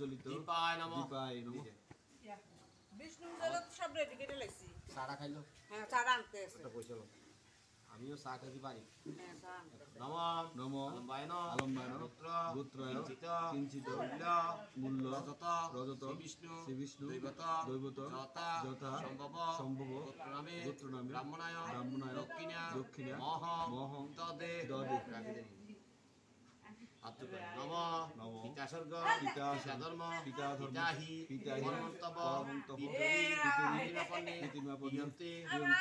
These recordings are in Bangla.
প্রজ্বলিত দীপায় নমঃ। দীপায় নমঃ। বিষ্ণু জগৎ সব রেডি কেটে লাগছি। সারা খাইলো হ্যাঁ চারা আনতে আছে। এটা পয়সা লো আমিও চা খাইতে পারি হ্যাঁ চারা আনতে আছে। নমঃ নমঃ আলম্বায়ন আলম্বায়ন গোত্র গোত্রায় কিঞ্চিত কিঞ্চিত মূল্য মূল্য রজত রজত শ্রী বিষ্ণু দৈবত যথা যথা সম্ভব সম্ভব গোত্রনামে গোত্রনামে ব্রাহ্মণায় দক্ষিণা মহং দদে দদে। নমঃ নমঃ পিতা স্বর্গ পিতা ধর্ম পিতা ধর্ম পিতাহি পিতাহি পরমন্তব পরমন্তব পিতৃমাপন্নে পিতৃমাপন্নে ইয়ন্তে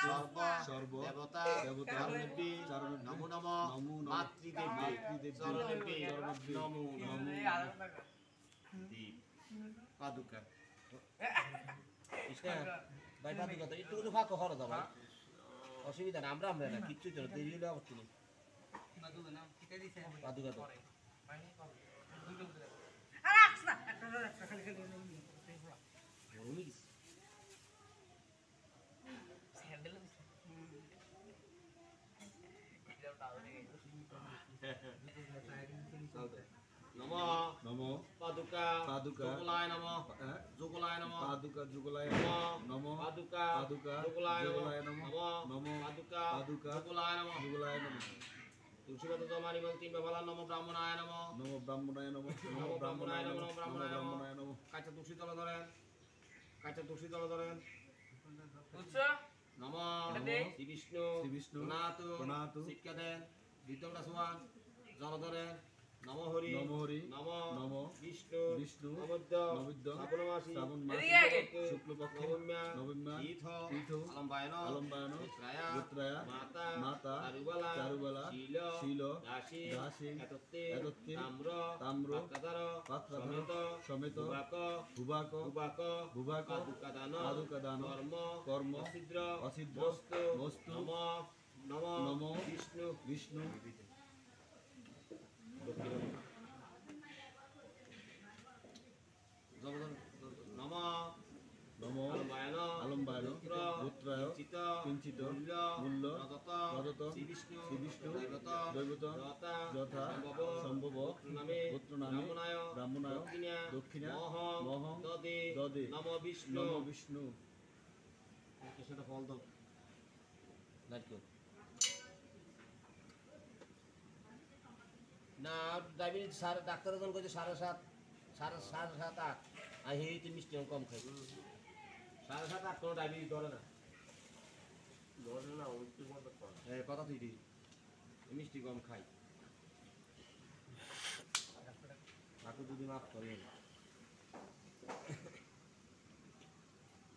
সর্ব সর্ব দেবতা দেবতা চরণেব্বি চরণেব্বি নমো নমঃ নমো নমঃ মাতৃদেবী মাতৃদেবী চরণেব্বি চরণেব্বি নমো নমো দীপ পাদুকা ভাই পাদুকা তো একটু একটু ফাঁকা খরচ ভাই অসুবিধা না আমরা আমরা না কিচ্ছু চলো দেরি হলে আবার তুমি পাদুকা তো আর রাখছ না একটা খালি খালি গরমই গেছে নমঃ নমঃ পাদুকা পাদুকা যোগলায় নমঃ যোগলায় নমঃ পাদুকা যুগলায় নমঃ নমঃ পাদুকা পাদুকা যোগলায় যোগলায় নমঃ নমঃ নমঃ নমঃ পাদুকা পাদুকা যোগলায় নমঃ যুগলায় নমঃ তুলসীপাতা জমানি মন্ত্রী বাবালা নমঃ ব্রাহ্মণায় নমঃ নমঃ ব্রাহ্মণায় নমঃ নমঃ ব্রাহ্মণায় নমঃ নমঃ ব্রাহ্মণায় নমঃ কাঁচা তুলসী তলা ধরেন কাঁচা তুলসী তলা ধরেন নমঃ শ্রী বিষ্ণু শ্রী বিষ্ণু প্রণাতু প্রণাতু শিক্ষা দেন বিদ্যমটা সোয়ান জল ধরেন নম হরি নম হরি নম নম বিষ্ণু বিষ্ণু নমদ্য নমদ্য শ্রাবণ মাসি শ্রাবণ মাসি শুক্লপক্ষে নবম্যা নবম্যা তীর্থ তীর্থ আলম্বায়ন আলম্বায়ন গোত্রায়া গোত্রায়া মাতা মাতা চারুবালা চারুবালা শীল শীল দাসী দাসী এতত্তে এতত্তে তাম্র তাম্র পাত্রাধার পাত্রাধার সমেত সমেত ভুবাক ভুবাক ভুবাক ভুবাক পাদুকাদান পাদুকাদান কর্ম কর্ম অছিদ্র অছিদ্র বস্তু বস্তু নম নম নম বিষ্ণু বিষ্ণু নম নম আলম্বায়ন আলম্বায়ন গোত্রায় কিঞ্চিত মূল্য রজত শ্রী বিষ্ণু দৈবত যথা যথা সম্ভব নামে গোত্রনামে ব্রাহ্মণায় দক্ষিণা মহং দদে দদে নম বিষ্ণু নম বিষ্ণু সেটা ফল দাও নারকেল না ডায়াবেটিস সাড়ে ডাক্তার যখন কইছে 7.5 7.5 8 আর হে তো মিষ্টি কম খাই 7.5 8 কোনো ডায়াবেটিস ধরে না কথা তুই দি মিষ্টি কম খাই কাকু যদি মাফ করে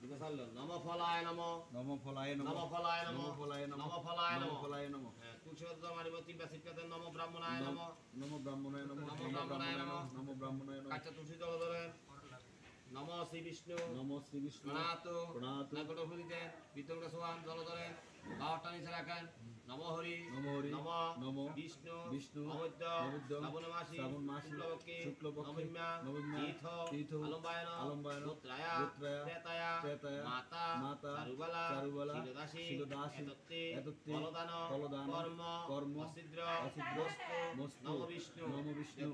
দিকে চাললো নম ফলায় নম নম ফলায় নম নম ফলায় নম নম ফলায় নম নম ফলায় নম নম ফলায় নম তুলসীপত্র মারিব তিনটা শিক্ষাতে নম ব্রাহ্মণায় নম নম ব্রাহ্মণায় নম নম নম ব্রাহ্মণায় ব্রাহ্মণায় নমঃ। নম নম ব্রাহ্মণায় নম কাঁচা তুলসী জল ধরেন নম শ্রী বিষ্ণু নম শ্রী বিষ্ণু প্রণাতু প্রণাতু নাগট ফুলিতে বিতঙ্গ সোয়ান জল ধরেন বারোটা নিচে রাখেন নম হরি নম হরি নম নম বিষ্ণু বিষ্ণু অমদ্য অমদ্য শ্রাবণ মাসি শ্রাবণ মাসি শুক্লপক্ষে শুক্লপক্ষে নবম্যা নবম্যা তীর্থ তীর্থ আলম্বায়ন আলম্বায়ন গোত্রায়া গোত্রায়া ত্রেতায়া ত্রেতায়া মাতা মাতা চারুবালা চারুবালা শিলদাসী শিলদাসী এতত্তে এতত্তে ফলদান ফলদান কর্ম অছিদ্র অছিদ্র মস্তু মস্তু নম বিষ্ণু নম বিষ্ণু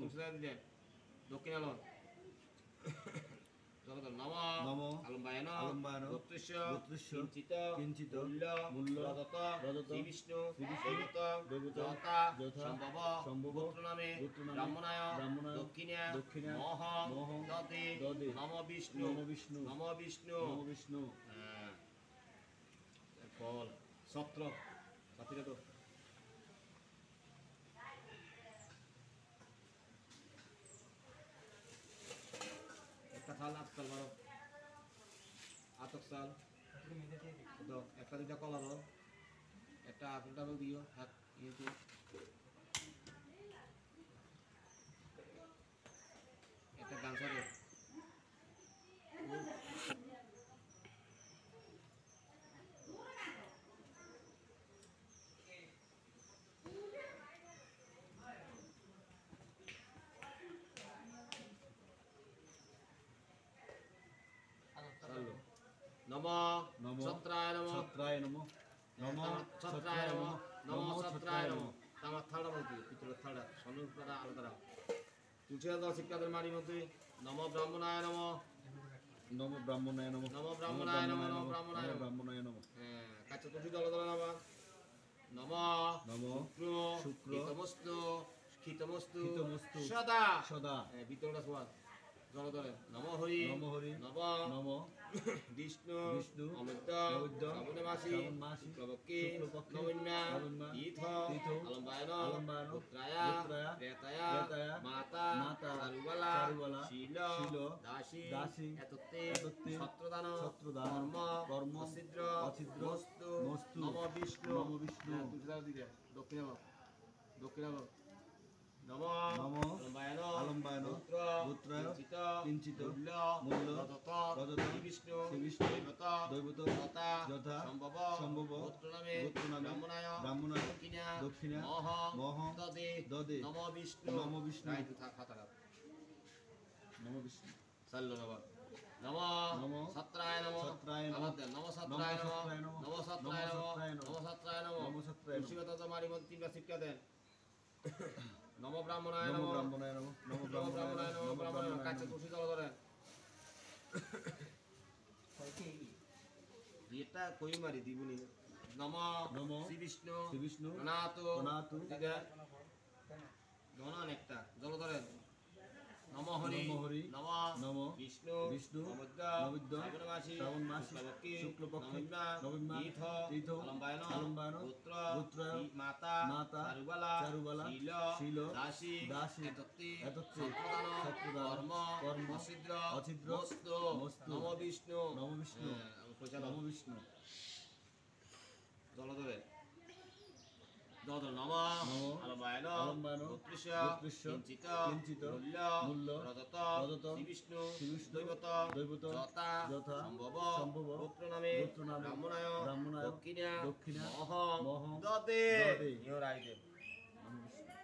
দক্ষিণ আলো নম নম আলম্বায়ন আলম্বায়ন গোত্রস্য গোত্রস্য কিঞ্চিত কিঞ্চিত মূল্য রজত শ্রী বিষ্ণু দৈবত দৈবত যথা সম্ভব সম্ভব গোত্রনামে গোত্রনামে ব্রাহ্মণায় ব্রাহ্মণায় দক্ষিণা দক্ষিণা মহং মহং দদে দদে নম বিষ্ণু নম বিষ্ণু নম বিষ্ণু নম বিষ্ণু হ্যাঁ। ফল ছত্র সাথীরা তো একটা থাল আতকাল মারো আতক চাল দাও একটা দুইটা কলা দাও একটা আপেল টাপেল দিও হাত ইয়ে দিও একটা গামছা দাও চালু নম নম ছত্রায় নম ছত্রায় নম নম ছত্রায় নম নম ছত্রায় ছত্রায় নম নম আমার থালটা বলতে পিতলের থালটা স্বর্ণ আলাদা তুলসী দাও শিক্ষাদের মাড়ির মধ্যে নমো ব্রাহ্মণায় নমো নমো ব্রাহ্মণায় নমো নমো ব্রাহ্মণায় নমো নমো ব্রাহ্মণায় নমো নমো ব্রাহ্মণায় নমো হ্যাঁ কাছে তুলসী দল দল নামা নমো নমো শুক্র খিতমস্তু খিতমস্তু খিতমস্তু সদা সদা ভিতরটা সোয়াদ জল ধরে নমো হরি নমো হরি নব নমো বিষ্ণু বিষ্ণু অমৃত অমৃত শ্রাবণে মাসি শ্রাবণ মাসি শুক্লপক্ষে শুক্লপক্ষে নবন্যা নবন্যা তীর্থ তীর্থ আলম্বায়ন আলম্বায়ন পুত্রায়া পুত্রায়া প্রেতায়া প্রেতায়া মাতা মাতা চারুবালা চারুবালা শীল শীল দাসী দাসী এতত্তে এতত্তে ছত্রদান ছত্রদান কর্ম কর্ম অছিদ্র অছিদ্র মস্তু মস্তু নম বিষ্ণু নমো বিষ্ণু হ্যাঁ, তুলসী দাও দিকে দক্ষিণে বল দক্ষিণে বল নম নমো আলম্বায়ন আলম্বায়ন পুত্র পুত্রায় কিঞ্চিত কিঞ্চিত মূল্য মূল্য রজত রজত শ্রীবিষ্ণু শ্রীবিষ্ণু দৈবত দৈবত যথা যথা সম্ভব সম্ভব গোত্রনামে গোত্রনামে ব্রাহ্মণায় ব্রাহ্মণায় দক্ষিণা দক্ষিণা মহ মহ দদে দদে নম বিষ্ণু নমো বিষ্ণু রাইতু থাক খাতা নমো বিষ্ণু চাল্লো নব নম নম সত্রায় নম সত্রায় নম আবার দেন নম সত্রায় নম সত্রায় নম নম সত্রায় নম নম সত্রায় নম নমো সত্রায় নম তুলসীগত জমারি মধ্যে তিনবার শিক্ষা দেন নম ব্রাহ্মণায় নম নমো ব্রাহ্মণায় নমো নমো নম ব্রাহ্মণায় ব্রাহ্মণায় নমো নম নমো ব্রাহ্মণায় ব্রাহ্মণায় কাছে নমো তুলসী দল ধরেন এটা কই মারি দিবনি নম নম শ্রী বিষ্ণু শ্রী বিষ্ণু প্রণাত প্রণাতু গণন একটা জল ধরেন নম হরি নম হরি নম নম বিষ্ণু বিষ্ণু অমৃত অমৃত শ্রাবণ মাসি শ্রাবণ মাসি শুক্লপক্ষে শুক্লপক্ষে নবমা নবমা তীর্থ তীর্থ আলম্বায়ন আলম্বায়ন পুত্র পুত্রায় মাতা মাতা চারুবালা চারুবালা শীল শীল দাসী দাসী এতত্তে এতত্তে ছত্রদান ছত্রদান কর্ম কর্ম অছিদ্র অছিদ্র মস্তু মস্তু নম বিষ্ণু নমো বিষ্ণু হ্যাঁ, নমো বিষ্ণু জল ধরে জল নম নমো আলম্বায়ন আলম্বায়ন পুত্রিশ পুত্রিশ কিঞ্চিত কিঞ্চিত মূল্য মূল্য রজত রজত শ্রীবিষ্ণু শ্রীবিষ্ণু দৈবত দৈবত যথা যথা সম্ভব সম্ভব গোত্রনামে গোত্রনামে ব্রাহ্মণায় ব্রাহ্মণায় দক্ষিণা দক্ষিণা মহ মহ দদে দদে ইহরাইতে নমো বিষ্ণু